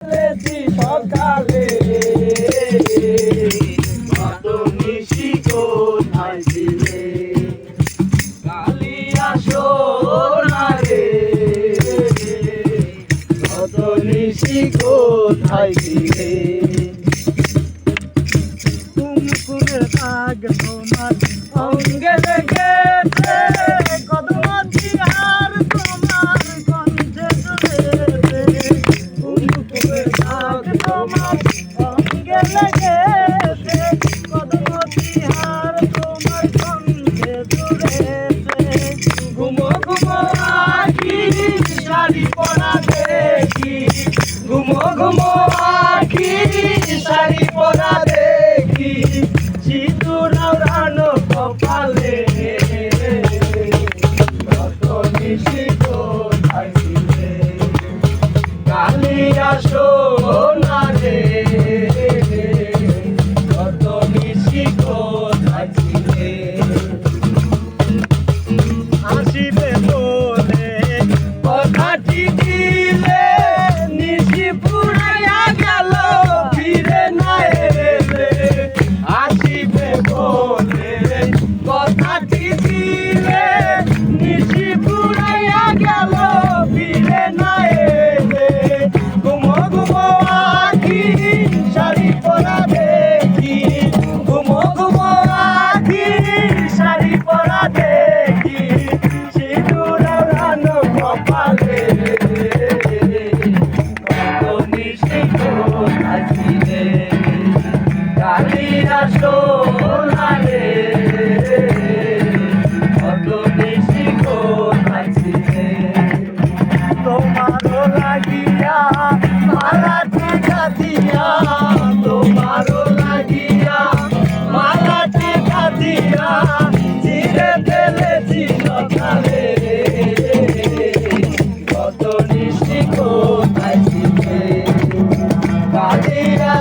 লেছি সকালে কত নিশি কোথায় ছিলে কালিয়া সোনারে কত নিশি কোথায় ছিলে কুমকুমের দাগ তোমার অঙ্গে লেগেছে কদমতি আর তোমার কণ্ঠে ঝুলেছে কুমকুমের দাগ তোমার অঙ্গে লেগেছে কদমতি আর তোমার কণ্ঠে ঝুলেছে ঘুমো ঘুমো আখি শাড়ি পরা দেখি ঘুমো ঘুমো আখি শাড়ি পরা দেখি সিঁদুর রানো কপালে কত নিশি কোথায় ছিলে কালিয়া সোনারে কত নিশি কোথায় ছিলে আসিবে বলে কথাটি দিলে নিশি পুরাইয়া গেল ফিরে না এলে আসিবে বলে কথাটি দিলে নিশি পুরাইয়া গেল ফিরে না এলে ঘুমো ঘুমো আখি শাড়ি পরা দেখি ঘুমো ঘুমো আখি শাড়ি পরা দেখি সিঁদুর রানো কপালে কত নিশি কোথায় ছিলে কালিয়া সোনারে কত নিশি কোথায় ছিলে তোমারও লাগিয়া মালা টিকা দিয়া তোমারও লাগিয়া মালা টিকা দিয়া চিরে ফেলেছি সকালে কত নিশি কোথায় ছিলে কালিয়া